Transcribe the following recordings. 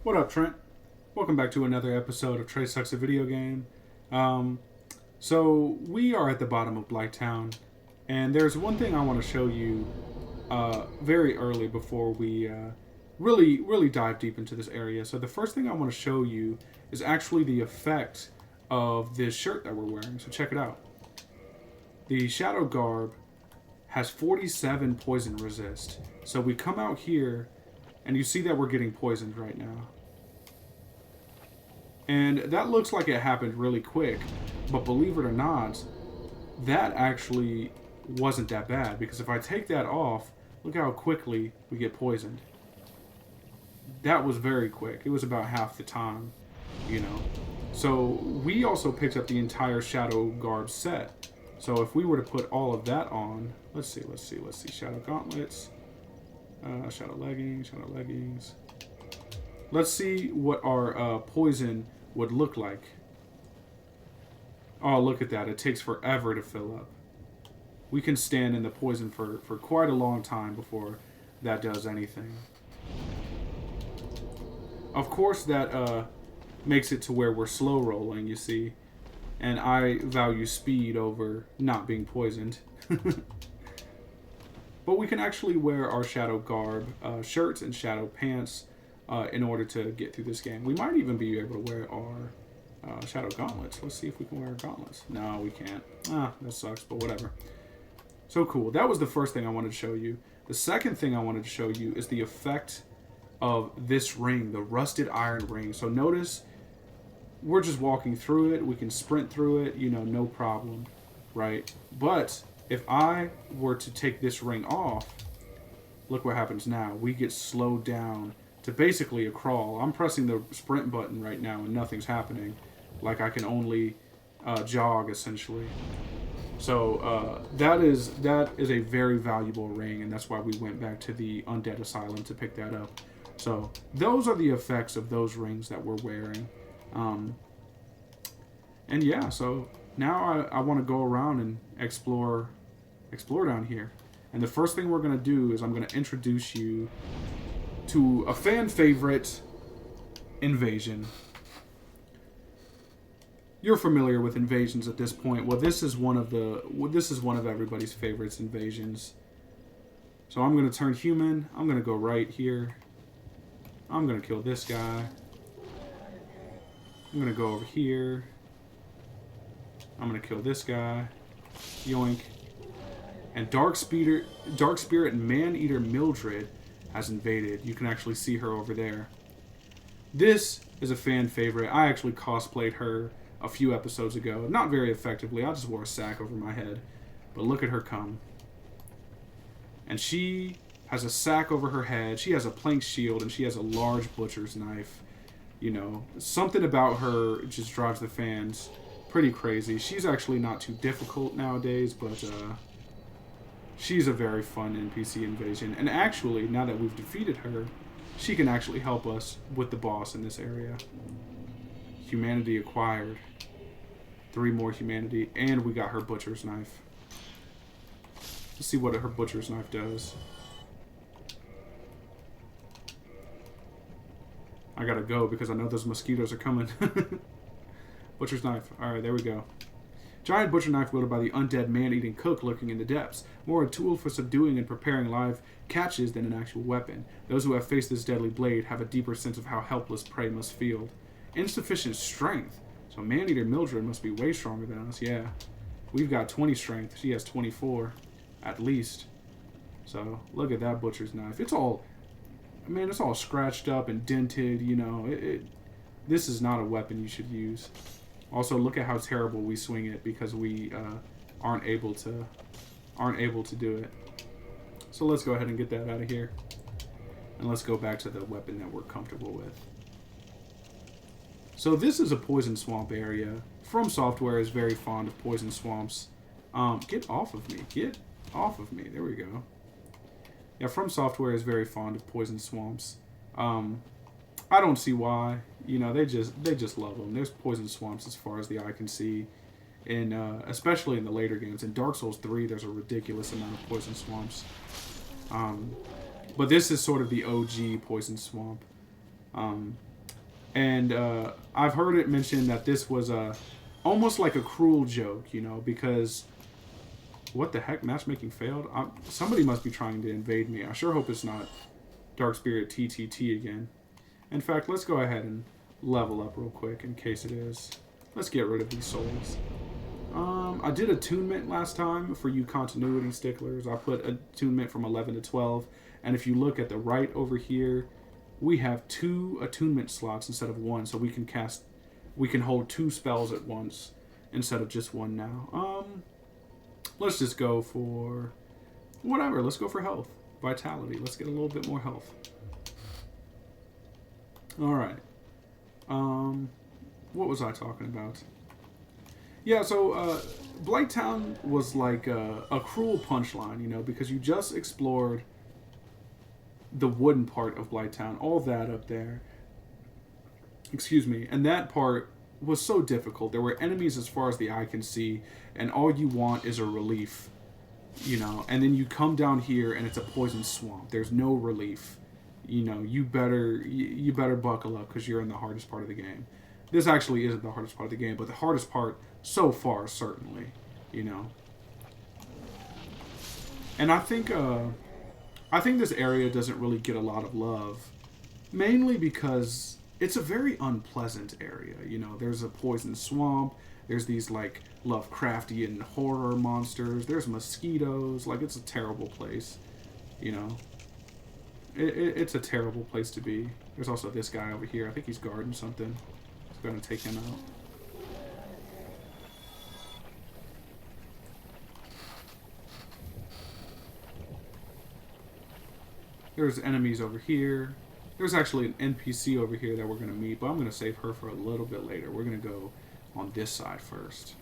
What up, Trent? Welcome back to another episode of Trey Sucks a Video Game. So we are at the bottom of Blighttown, and there's one thing I want to show you very early before we really dive deep into this area. So the first thing I want to show you is actually the effect of this shirt that we're wearing. So check it out. The Shadow Garb has 47 poison resist. So we come out here, and you see that we're getting poisoned right now. And that looks like it happened really quick, but believe it or not, that actually wasn't that bad, because if I take that off, look how quickly we get poisoned. That was very quick. It was about half the time, you know. So we also picked up the entire Shadow Garb set. So if we were to put all of that on, let's see. Shadow Gauntlets, Shadow Leggings. Let's see what our poison would look like. Oh, look at that. It takes forever to fill up. We can stand in the poison for quite a long time before that does anything. Of course, that makes it to where we're slow rolling, you see. And I value speed over not being poisoned. But we can actually wear our Shadow Garb shirts and Shadow Pants in order to get through this game. We might even be able to wear our Shadow Gauntlets. Let's see if we can wear our gauntlets. No, we can't. That sucks, but whatever. So cool. That was the first thing I wanted to show you. The second thing I wanted to show you is the effect of this ring, the rusted iron ring. So notice, we're just walking through it. We can sprint through it, you know, no problem, right? But if I were to take this ring off, look what happens now. We get slowed down to basically a crawl. I'm pressing the sprint button right now and nothing's happening. Like I can only jog, essentially. So that is a very valuable ring, and that's why we went back to the Undead Asylum to pick that up. So those are the effects of those rings that we're wearing. And yeah, so now I want to go around and explore down here. And the first thing we're going to do is I'm going to introduce you to a fan favorite invasion. You're familiar with invasions at this point. Well, this is one of everybody's favorites invasions. So I'm going to turn human. I'm going to go right here. I'm going to kill this guy. I'm going to go over here. I'm going to kill this guy. Yoink. And Dark Spirit Man-Eater Mildred has invaded. You can actually see her over there. This is a fan favorite. I actually cosplayed her a few episodes ago. Not very effectively. I just wore a sack over my head. But look at her come. And she has a sack over her head. She has a plank shield, and she has a large butcher's knife. You know, something about her just drives the fans pretty crazy. She's actually not too difficult nowadays, but she's a very fun NPC invasion. And actually, now that we've defeated her, she can actually help us with the boss in this area. Humanity acquired. 3 more humanity. And we got her butcher's knife. Let's see what her butcher's knife does. I gotta go because I know those mosquitoes are coming. Butcher's knife. Alright, there we go. Giant butcher knife wielded by the undead man-eating cook lurking in the depths. More a tool for subduing and preparing live catches than an actual weapon. Those who have faced this deadly blade have a deeper sense of how helpless prey must feel. Insufficient strength. So man-eater Mildred must be way stronger than us. Yeah. We've got 20 strength. She has 24. At least. So, look at that butcher's knife. It's all... Man, it's all scratched up and dented, you know. This is not a weapon you should use. Also, look at how terrible we swing it because we aren't able to do it. So let's go ahead and get that out of here. And let's go back to the weapon that we're comfortable with. So this is a poison swamp area. From Software is very fond of poison swamps. Get off of me. Get off of me. There we go. Yeah, From Software is very fond of poison swamps. I don't see why. You know, they just love them. There's poison swamps as far as the eye can see, and especially in the later games. In Dark Souls 3, there's a ridiculous amount of poison swamps. But this is sort of the OG poison swamp. And I've heard it mentioned that this was almost like a cruel joke, you know, because what the heck, matchmaking failed? Somebody must be trying to invade me. I sure hope it's not Dark Spirit TTT again. In fact, let's go ahead and level up real quick in case it is. Let's get rid of these souls. I did attunement last time for you continuity sticklers. I put attunement from 11 to 12. And if you look at the right over here, we have 2 attunement slots instead of 1. So we can hold 2 spells at once instead of just 1 now. Let's just go for whatever. Let's go for health. Vitality. Let's get a little bit more health. Alright. What was I talking about? Yeah, so Blighttown was like a cruel punchline, you know, because you just explored the wooden part of Blighttown, all that up there. Excuse me. And that part was so difficult. There were enemies as far as the eye can see, and all you want is a relief, you know. And then you come down here, and it's a poison swamp. There's no relief. You know, you better buckle up because you're in the hardest part of the game. This actually isn't the hardest part of the game, but the hardest part so far, certainly, you know. And I think this area doesn't really get a lot of love, mainly because it's a very unpleasant area. You know, there's a poison swamp. There's these like Lovecraftian horror monsters. There's mosquitoes. Like, it's a terrible place. You know, it's a terrible place to be. There's also this guy over here. I think he's guarding something. Let's go and take him out. There's enemies over here. There's actually an NPC over here that we're going to meet, but I'm going to save her for a little bit later. We're going to go on this side first.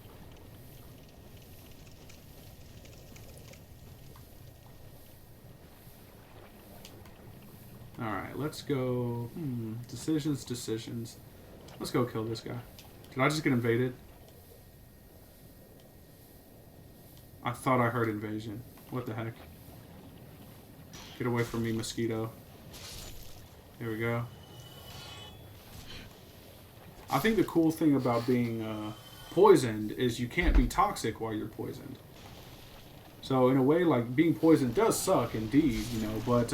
Alright, let's go... Decisions. Let's go kill this guy. Did I just get invaded? I thought I heard invasion. What the heck? Get away from me, mosquito. Here we go. I think the cool thing about being poisoned is you can't be toxic while you're poisoned. So in a way, like, being poisoned does suck indeed, you know, but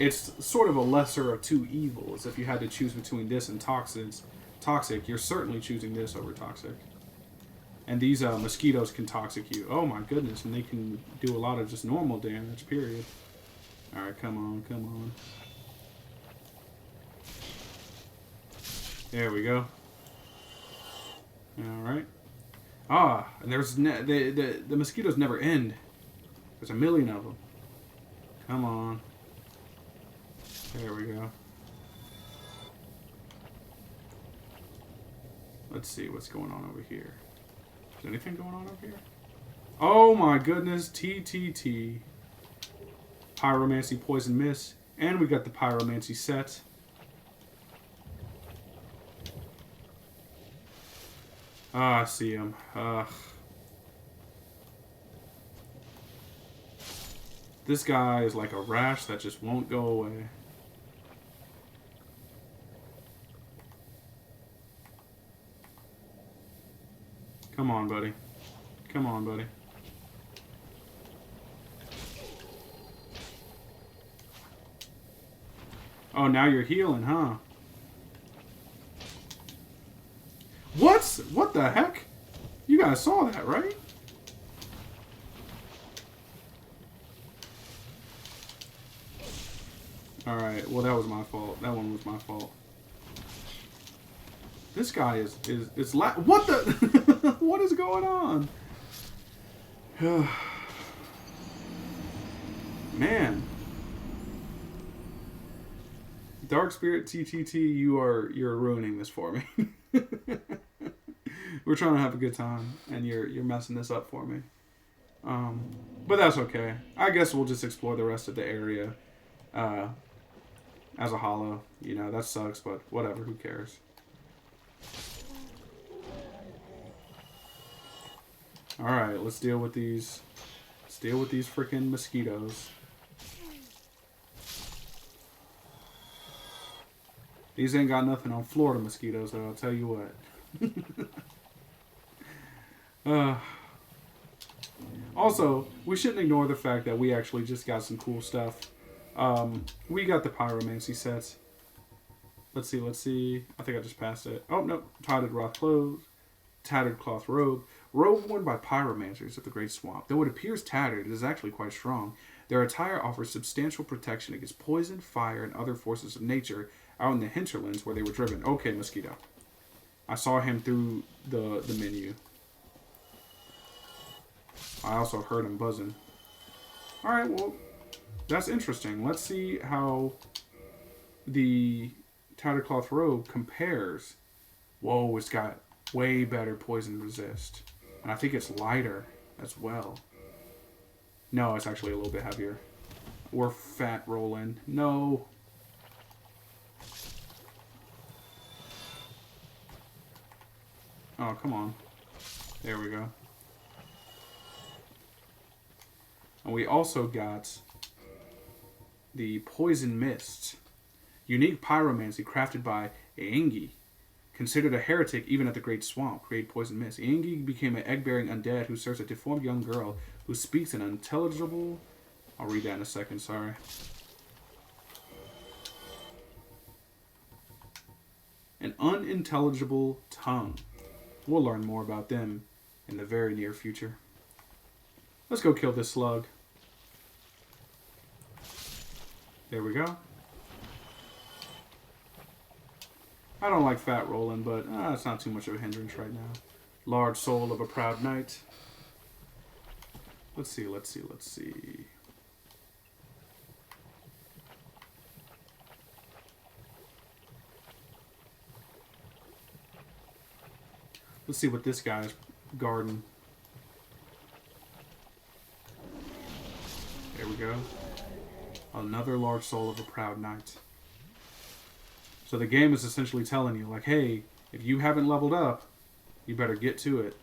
it's sort of a lesser of two evils. If you had to choose between this and toxic, you're certainly choosing this over toxic. And these mosquitoes can toxic you. Oh my goodness, and they can do a lot of just normal damage, period. Alright, come on. There we go. Alright. Ah, and there's the mosquitoes never end. There's a million of them. Come on. There we go. Let's see what's going on over here. Is there anything going on over here? Oh my goodness, TTT. Pyromancy, Poison Mist. And we got the Pyromancy set. Ah, I see him. This guy is like a rash that just won't go away. Come on, buddy. Come on, buddy. Oh, now you're healing, huh? What the heck? You guys saw that, right? Alright, well, that was my fault. That one was my fault. This guy is what the? What is going on? Man. Dark Spirit TTT, you're ruining this for me. We're trying to have a good time, and you're messing this up for me. But that's okay. I guess we'll just explore the rest of the area as a hollow. You know, that sucks, but whatever. Who cares? All right, let's deal with these. Let's deal with these freaking mosquitoes. These ain't got nothing on Florida mosquitoes, though, I'll tell you what. uh, Also, we shouldn't ignore the fact that we actually just got some cool stuff. We got the pyromancy sets. Let's see. I think I just passed it. Oh, no. Tattered cloth robe. Robe worn by pyromancers of the Great Swamp. Though it appears tattered, it is actually quite strong. Their attire offers substantial protection against poison, fire, and other forces of nature out in the hinterlands where they were driven. Okay, mosquito. I saw him through the menu. I also heard him buzzing. Alright, well, that's interesting. Let's see how the tattered cloth robe compares. Whoa, it's got way better poison resist. And I think it's lighter as well. No, it's actually a little bit heavier. Or fat rolling. No. Oh, come on. There we go. And we also got the Poison Mist. Unique pyromancy crafted by Aengi. Considered a heretic even at the Great Swamp, create Poison Mist. Aengi became an egg-bearing undead who serves a deformed young girl who speaks an unintelligible... I'll read that in a second, sorry. An unintelligible tongue. We'll learn more about them in the very near future. Let's go kill this slug. There we go. I don't like fat rolling, but it's not too much of a hindrance right now. Large soul of a proud knight. Let's see. Let's see what this guy's guarding. There we go. Another large soul of a proud knight. So the game is essentially telling you, like, hey, if you haven't leveled up, you better get to it.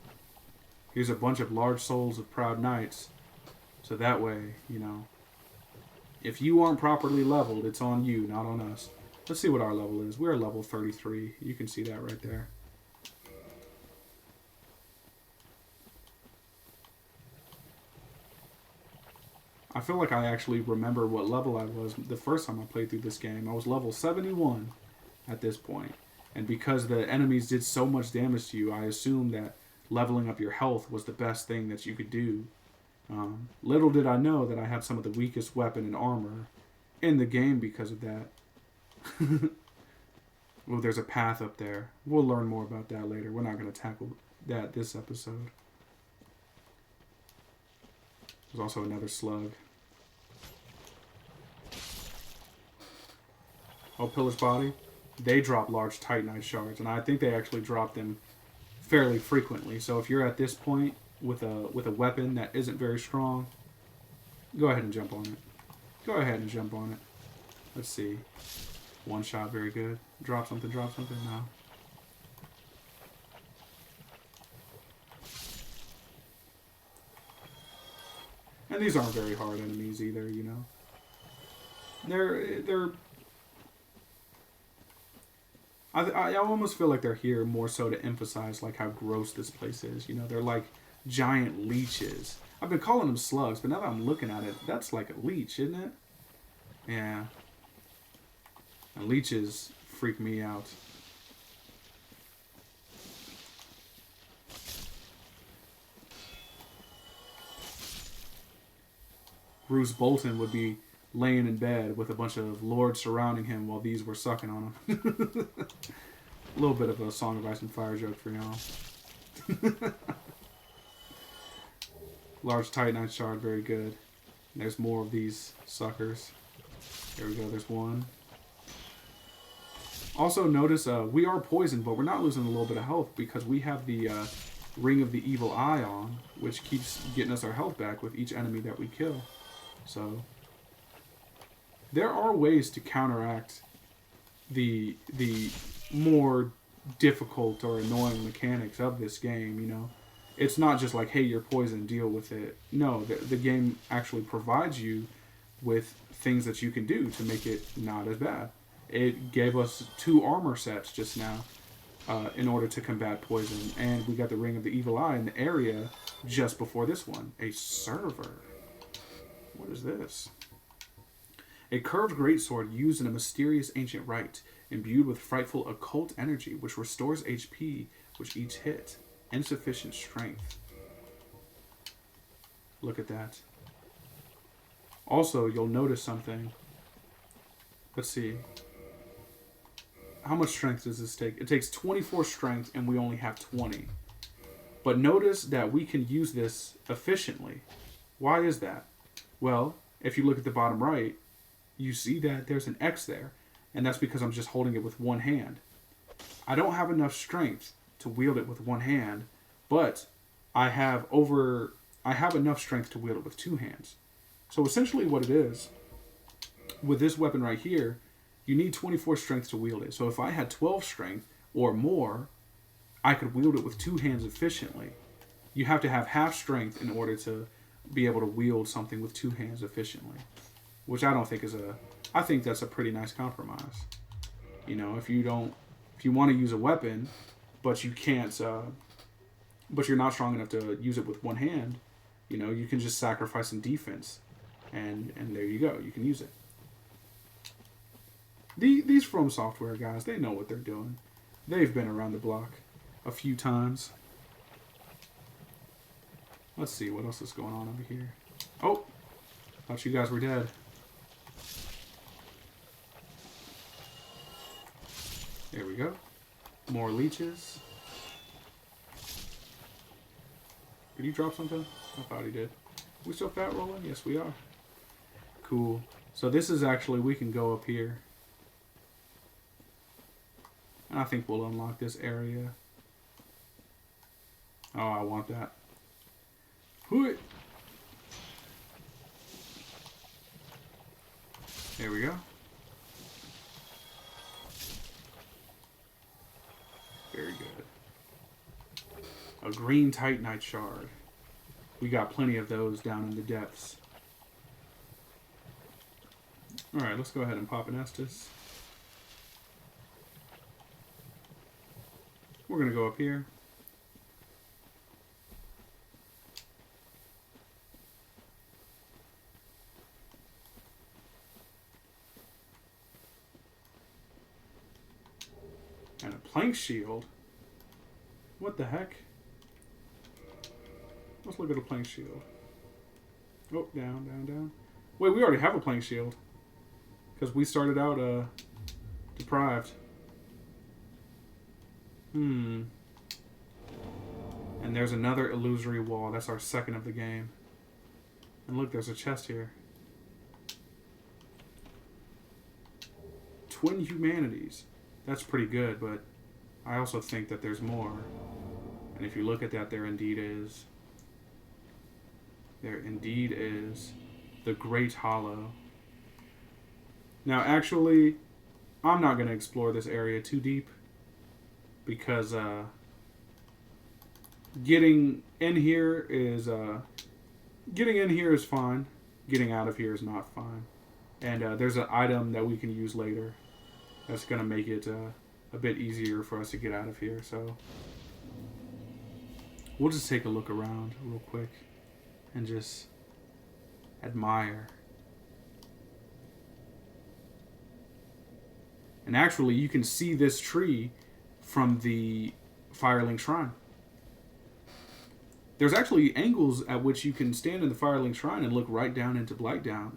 Here's a bunch of large souls of proud knights. So that way, you know, if you aren't properly leveled, it's on you, not on us. Let's see what our level is. We're level 33. You can see that right there. I feel like I actually remember what level I was the first time I played through this game. I was level 71 at this point. And because the enemies did so much damage to you, I assumed that leveling up your health was the best thing that you could do. Little did I know that I had some of the weakest weapon and armor in the game because of that. Well, there's a path up there. We'll learn more about that later. We're not going to tackle that this episode. There's also another slug. Oh, Pillar's Body. They drop large Titanite shards, and I think they actually drop them fairly frequently. So if you're at this point with a weapon that isn't very strong, go ahead and jump on it. Go ahead and jump on it. Let's see. One shot, very good. Drop something, no. And these aren't very hard enemies either, you know. I almost feel like they're here more so to emphasize like how gross this place is. You know, they're like giant leeches. I've been calling them slugs, but now that I'm looking at it, that's like a leech, isn't it? Yeah. And leeches freak me out. Bruce Bolton would be laying in bed with a bunch of lords surrounding him while these were sucking on him. A little bit of a Song of Ice and Fire joke for y'all. Large Titanite shard, very good. There's more of these suckers. There we go, there's one. Also notice we are poisoned, but we're not losing a little bit of health because we have the Ring of the Evil Eye on, which keeps getting us our health back with each enemy that we kill. So there are ways to counteract the more difficult or annoying mechanics of this game, you know. It's not just like, hey, you're poisoned, deal with it. No, the game actually provides you with things that you can do to make it not as bad. it gave us 2 armor sets just now in order to combat poison. And we got the Ring of the Evil Eye in the area just before this one. A server. What is this? A curved greatsword used in a mysterious ancient rite, imbued with frightful occult energy, which restores HP with each hit. Insufficient strength. Look at that. Also, you'll notice something. Let's see. How much strength does this take? It takes 24 strength, and we only have 20. But notice that we can use this efficiently. Why is that? Well, if you look at the bottom right, you see that there's an X there, and that's because I'm just holding it with one hand. I don't have enough strength to wield it with one hand, but I have enough strength to wield it with 2 hands. So essentially what it is, with this weapon right here, you need 24 strength to wield it. So if I had 12 strength or more, I could wield it with 2 hands efficiently. You have to have half strength in order to be able to wield something with 2 hands efficiently, which I don't think is I think that's a pretty nice compromise. You know, if you want to use a weapon, but you can't, but you're not strong enough to use it with one hand, you know, you can just sacrifice some defense, and there you go, you can use it. These From Software guys, they know what they're doing. They've been around the block a few times. Let's see what else is going on over here. Oh, thought you guys were dead. There we go. More leeches. Did he drop something? I thought he did. We still fat rolling? Yes, we are. Cool. So this is actually, we can go up here. And I think we'll unlock this area. Oh, I want that. Hoo-it. There we go. Very good. A green Titanite shard. We got plenty of those down in the depths. Alright, let's go ahead and pop an Estus. We're going to go up here. And a plank shield? What the heck? Let's look at a plank shield. Oh, down, down, down. Wait, we already have a plank shield. Because we started out deprived. And there's another illusory wall. That's our second of the game. And look, there's a chest here. Twin Humanities. That's pretty good, but I also think that there's more. And if you look at that, there indeed is. There indeed is the Great Hollow. Now, actually, I'm not going to explore this area too deep, because getting in here is fine. Getting out of here is not fine. And there's an item that we can use later that's going to make it a bit easier for us to get out of here. So we'll just take a look around real quick and just admire. And actually, you can see this tree from the Firelink Shrine. There's actually angles at which you can stand in the Firelink Shrine and look right down into Blighttown.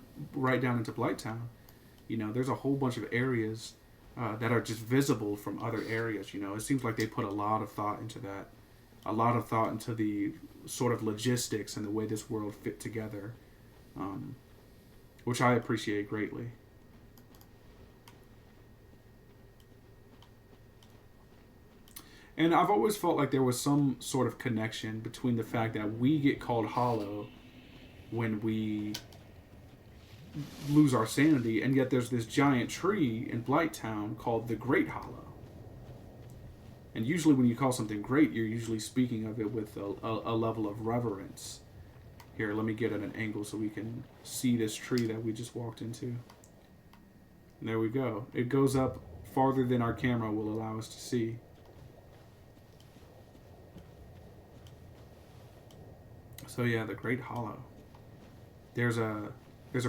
You know, there's a whole bunch of areas that are just visible from other areas. You know, it seems like they put a lot of thought into that. A lot of thought into the sort of logistics and the way this world fit together, which I appreciate greatly. And I've always felt like there was some sort of connection between the fact that we get called hollow when we lose our sanity, and yet there's this giant tree in Blighttown called the Great Hollow. And usually when you call something great, you're usually speaking of it with a level of reverence. Here, let me get at an angle so we can see this tree that we just walked into. There we go. It goes up farther than our camera will allow us to see. So yeah, the Great Hollow. There's a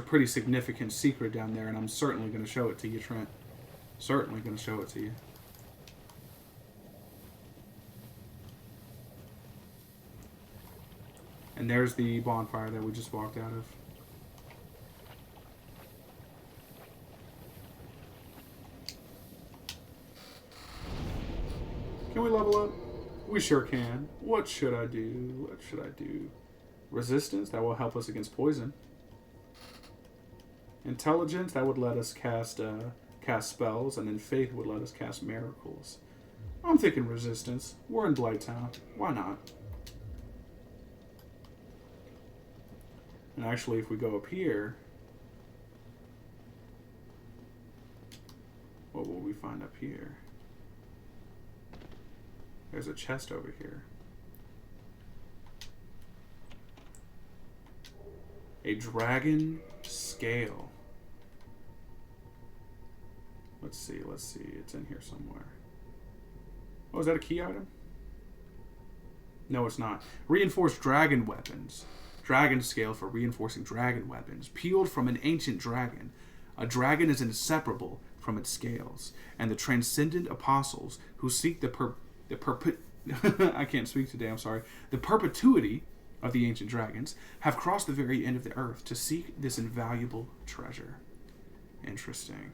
pretty significant secret down there, and I'm certainly going to show it to you, Trent. Certainly going to show it to you. And there's the bonfire that we just walked out of. Can we level up? We sure can. What should I do? What should I do? Resistance, that will help us against poison. Intelligence, that would let us cast spells, and then faith would let us cast miracles. I'm thinking resistance. We're in Blighttown. Why not? And actually, if we go up here, what will we find up here? There's a chest over here. A dragon scale. Let's see. It's in here somewhere. Oh, is that a key item? No, it's not. Reinforced dragon weapons. Dragon scale for reinforcing dragon weapons. Peeled from an ancient dragon. A dragon is inseparable from its scales, and the transcendent apostles who seek I can't speak today, I'm sorry. The perpetuity of the ancient dragons have crossed the very end of the earth to seek this invaluable treasure. Interesting.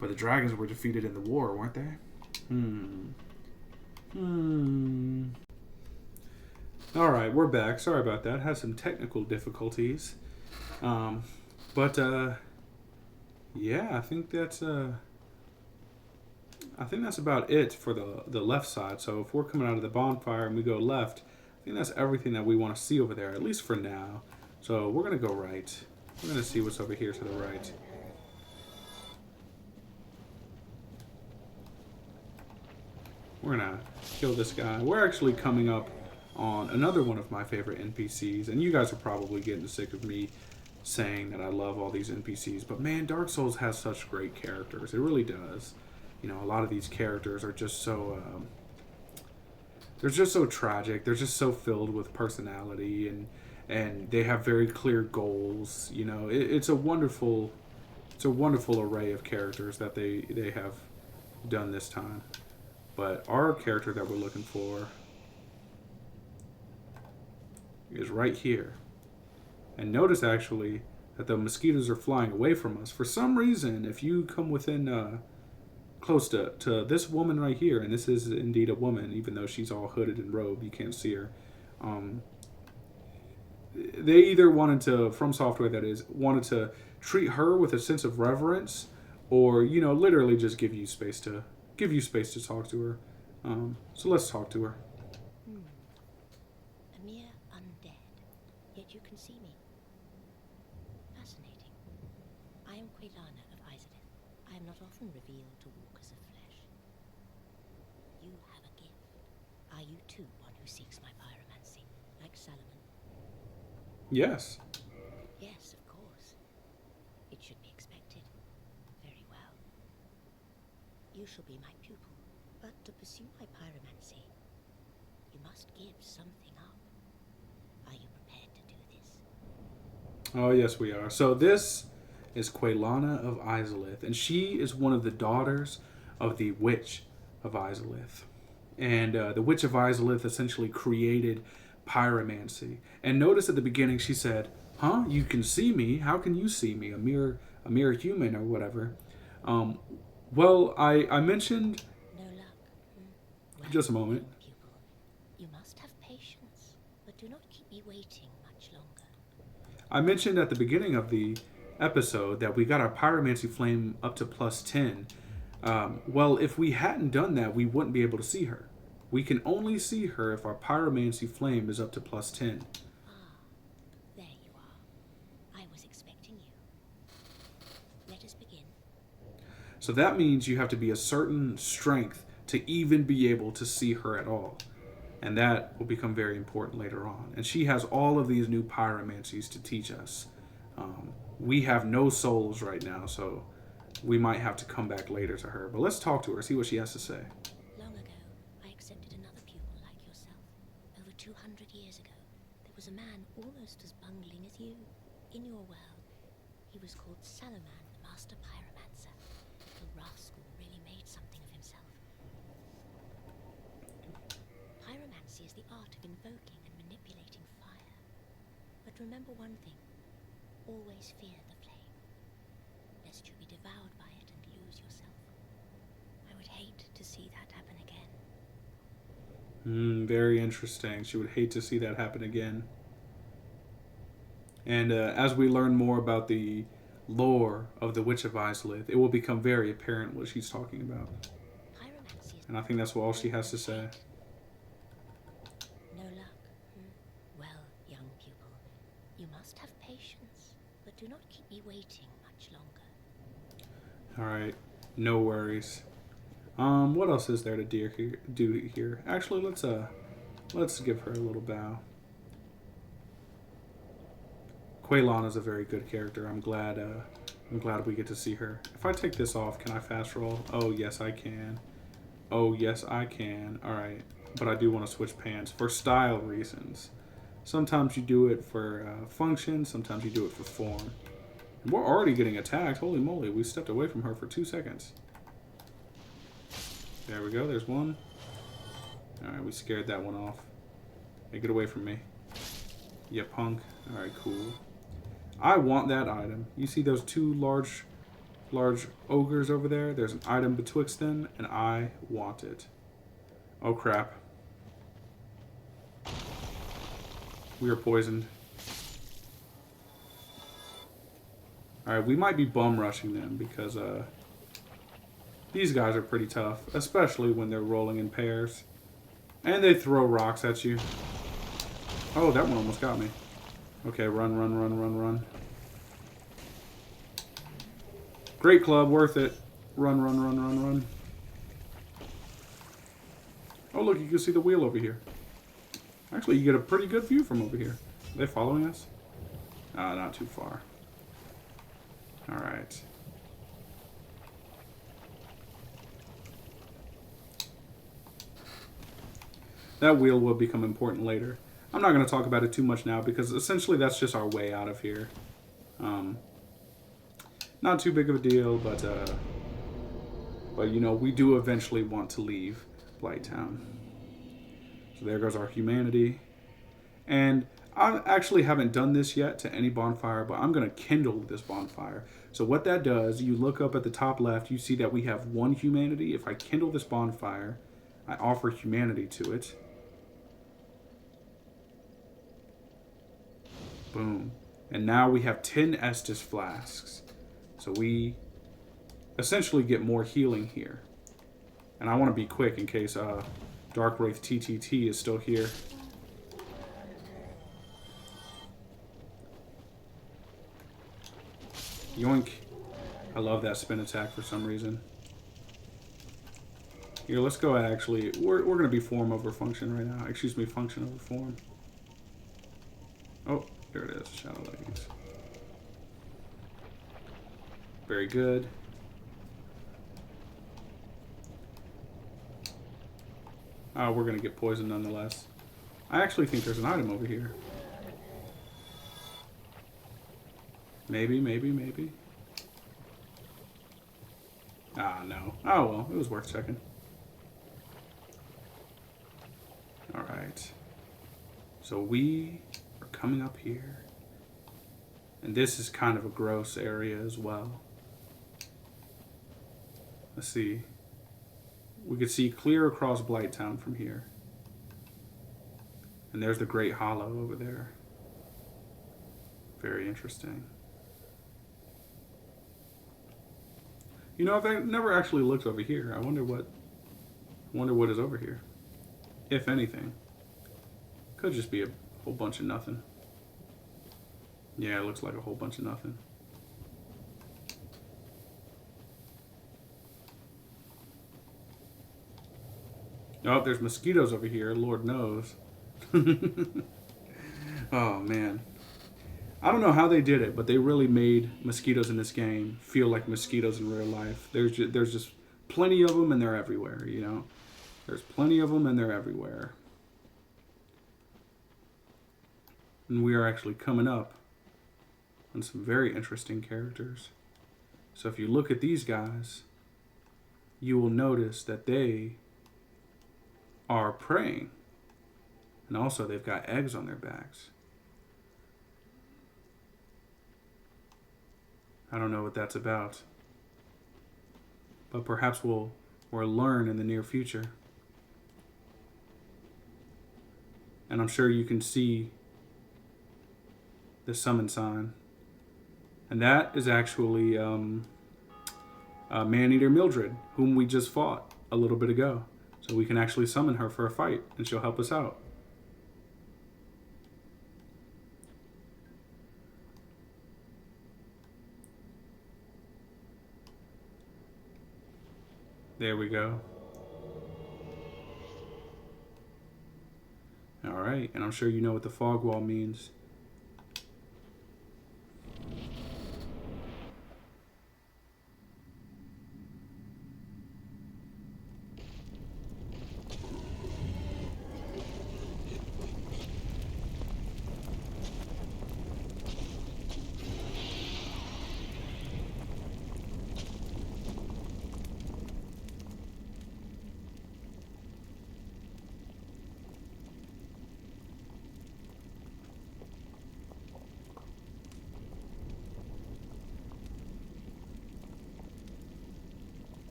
But the dragons were defeated in the war, weren't they? Alright, we're back. Sorry about that. Had some technical difficulties. Yeah, I think that's about it for the left side. So if we're coming out of the bonfire and we go left, I think that's everything that we want to see over there, at least for now. So we're going to go right. We're going to see what's over here to the right. We're going to kill this guy. We're actually coming up on another one of my favorite NPCs, and you guys are probably getting sick of me saying that I love all these NPCs, but man, Dark Souls has such great characters. It really does. You know, a lot of these characters are just so they're just so tragic. They're just so filled with personality, and they have very clear goals. You know, it's a wonderful array of characters that they have done this time. But our character that we're looking for is right here. And notice actually that the mosquitoes are flying away from us. For some reason, if you come within close to this woman right here, and this is indeed a woman, even though she's all hooded and robed, you can't see her. They either wanted to, From Software that is, wanted to treat her with a sense of reverence, or, you know, literally just give you space to talk to her. So let's talk to her. A mere undead, yet you can see me. Fascinating. I am Quaylana of Izalith. I am not often revealed to walkers of flesh. You have a gift. Are you too one who seeks my pyromancy, like Salomon? Yes. Yes, of course. It should be expected. Very well. You shall be my pupil. But to pursue my pyromancy, you must give something up. Are you prepared to do this? Oh, yes, we are. So this is Quaylana of Izalith, and she is one of the daughters of the Witch of Izalith. And the Witch of Izalith essentially created pyromancy. And notice at the beginning she said, "Huh? You can see me? How can you see me? A mere human or whatever." Well, I mentioned. No luck. Well, just a moment. Pupil, you must have patience, but do not keep me waiting much longer. I mentioned at the beginning of the episode that we got our pyromancy flame up to +10. Well, if we hadn't done that, we wouldn't be able to see her. We can only see her if our pyromancy flame is up to +10. Ah, there you are. I was expecting you. Let us begin. So that means you have to be a certain strength to even be able to see her at all. And that will become very important later on. And she has all of these new pyromancies to teach us. we have no souls right now, so we might have to come back later to her. But let's talk to her, see what she has to say. Long ago, I accepted another pupil like yourself. Over 200 years ago, there was a man almost as bungling as you. In your world, he was called Salaman, the master pyromancer. The rascal really made something of himself. Pyromancy is the art of invoking and manipulating fire. But remember one thing. Always fear the flame, lest you be devoured by it and lose yourself. I would hate to see that happen again. Very interesting. She would hate to see that happen again. And as we learn more about the lore of the Witch of Izalith, it will become very apparent what she's talking about. And I think that's all she has to say. No luck. Well, young pupil, you must have patience, but do not keep me waiting much longer. Alright, no worries. What else is there to do here? Actually, let's give her a little bow. Quaylon is a very good character. I'm glad we get to see her. If I take this off, can I fast roll? Oh yes I can. Oh yes I can. Alright. But I do want to switch pants for style reasons. Sometimes you do it for function, sometimes you do it for form. And we're already getting attacked. Holy moly, we stepped away from her for 2 seconds. There we go, there's one. Alright, we scared that one off. Hey, get away from me. Yeah, punk. Alright, cool. I want that item. You see those two large ogres over there? There's an item betwixt them, and I want it. Oh crap. We are poisoned. Alright, we might be bum rushing them because these guys are pretty tough, especially when they're rolling in pairs. And they throw rocks at you. Oh, that one almost got me. Okay, run, run, run, run, run. Great club, worth it. Run, run, run, run, run. Oh, look, you can see the wheel over here. Actually, you get a pretty good view from over here. Are they following us? Not too far. Alright. That wheel will become important later. I'm not going to talk about it too much now because essentially that's just our way out of here. Not too big of a deal, but you know, we do eventually want to leave Blighttown. So there goes our humanity. And I actually haven't done this yet to any bonfire, but I'm going to kindle this bonfire. So what that does, you look up at the top left, you see that we have one humanity. If I kindle this bonfire, I offer humanity to it. Boom. And now we have 10 Estus flasks. So we essentially get more healing here. And I want to be quick in case Dark Wraith TTT is still here. Yoink. I love that spin attack for some reason. Here, let's go actually. We're going to be form over function right now. Excuse me, function over form. Oh, there it is. Shadow leggings. Very good. Oh, we're going to get poisoned nonetheless. I actually think there's an item over here. Maybe, maybe, maybe. Ah, no. Oh, well, it was worth checking. Alright. So we are coming up here. And this is kind of a gross area as well. Let's see. We could see clear across Blighttown from here. And there's the Great Hollow over there. Very interesting. You know, I've never actually looked over here. I wonder what is over here. If anything. Could just be a whole bunch of nothing. Yeah, it looks like a whole bunch of nothing. Oh, there's mosquitoes over here. Lord knows. Oh, man. I don't know how they did it, but they really made mosquitoes in this game feel like mosquitoes in real life. There's just plenty of them and they're everywhere, you know? There's plenty of them and they're everywhere. And we are actually coming up on some very interesting characters. So if you look at these guys, you will notice that they are praying. And also they've got eggs on their backs. I don't know what that's about. But perhaps we'll learn in the near future. And I'm sure you can see the summon sign. And that is actually Man-Eater Mildred, whom we just fought a little bit ago. So we can actually summon her for a fight, and she'll help us out. There we go. Alright, and I'm sure you know what the fog wall means.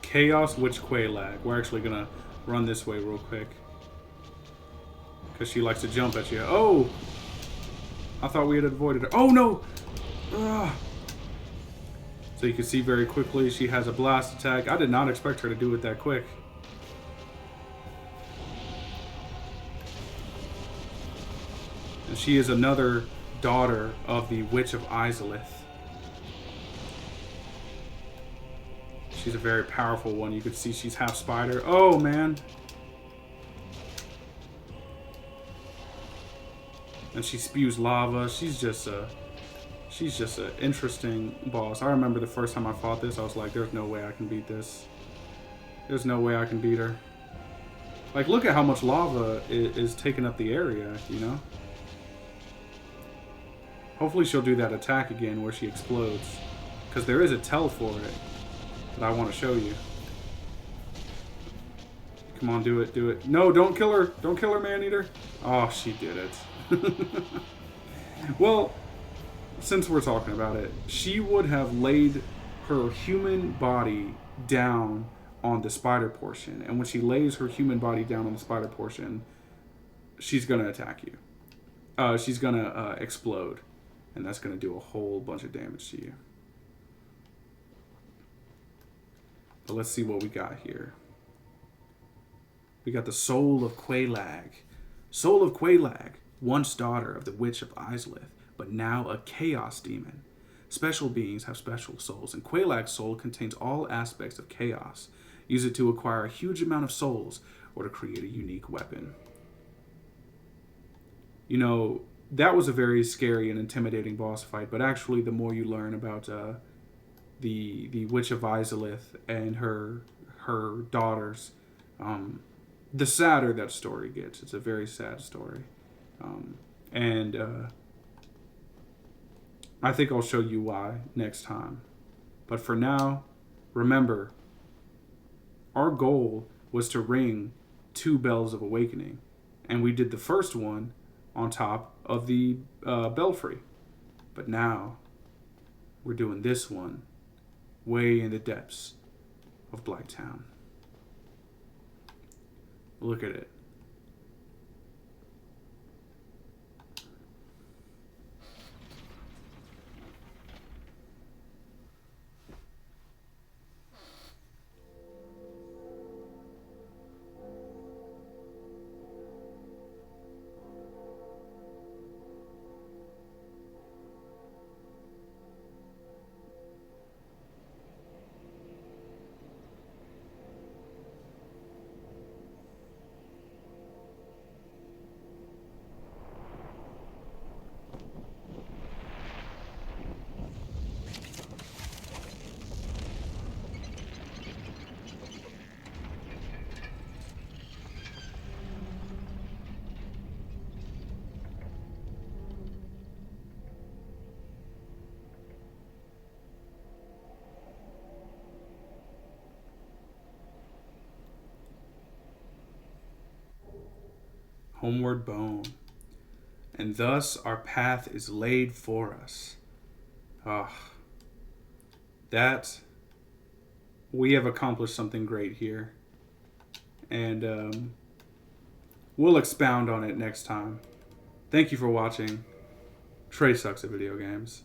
Chaos Witch Quaylag. We're actually gonna run this way real quick. Because she likes to jump at you. Oh! I thought we had avoided her. Oh no! Ugh. So you can see very quickly she has a blast attack. I did not expect her to do it that quick. And she is another daughter of the Witch of Izalith. She's a very powerful one. You can see she's half spider. Oh, man. And she spews lava. She's just an interesting boss. I remember the first time I fought this, I was like, there's no way I can beat this. There's no way I can beat her. Like, look at how much lava is taking up the area, you know? Hopefully she'll do that attack again where she explodes. Because there is a tell for it that I want to show you. Come on, do it, do it. No, don't kill her. Don't kill her, Man-Eater. Oh, she did it. Well, since we're talking about it, she would have laid her human body down on the spider portion. And when she lays her human body down on the spider portion, she's going to attack you. She's going to explode. And that's going to do a whole bunch of damage to you. But let's see what we got here. We got the Soul of Quaylag. Soul of Quaylag, once daughter of the Witch of Izalith, but now a chaos demon. Special beings have special souls, and Quaylag's soul contains all aspects of chaos. Use it to acquire a huge amount of souls or to create a unique weapon. You know, that was a very scary and intimidating boss fight, but actually the more you learn about the Witch of Izalith and her daughters, the sadder that story gets. It's a very sad story. And I think I'll show you why next time. But for now, remember, our goal was to ring 2 bells of awakening. And we did the first one on top of the belfry. But now, we're doing this one way in the depths of Blighttown. Look at it. homeward bone. And thus our path is laid for us. Ah, that we have accomplished something great here. And we'll expound on it next time. Thank you for watching. Trey sucks at video games.